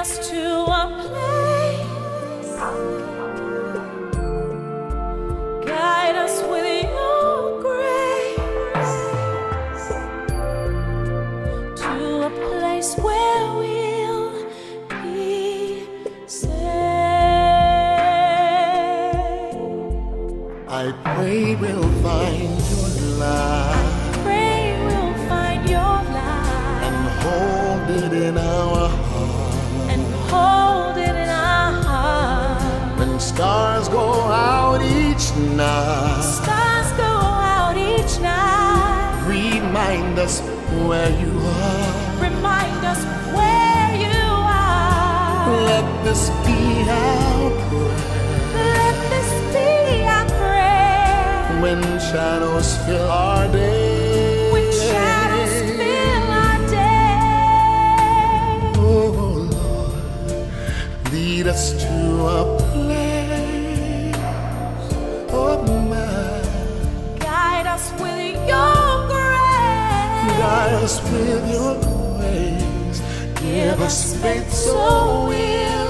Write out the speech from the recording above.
us to a place. Guide us with your grace to a place where we'll be safe. I pray we'll find your light. Pray we'll find your light And hold it in our heart. and hold it in our heart. When stars go out each night, Stars go out each night. remind us where you are. Remind us where you are. Let this be our prayer. Let this be our prayer. When shadows fill our day. When shadows fill our day. Oh Lord, lead us to a place of mine. Guide us with your grace. Guide us with your grace. Give us faith so we'll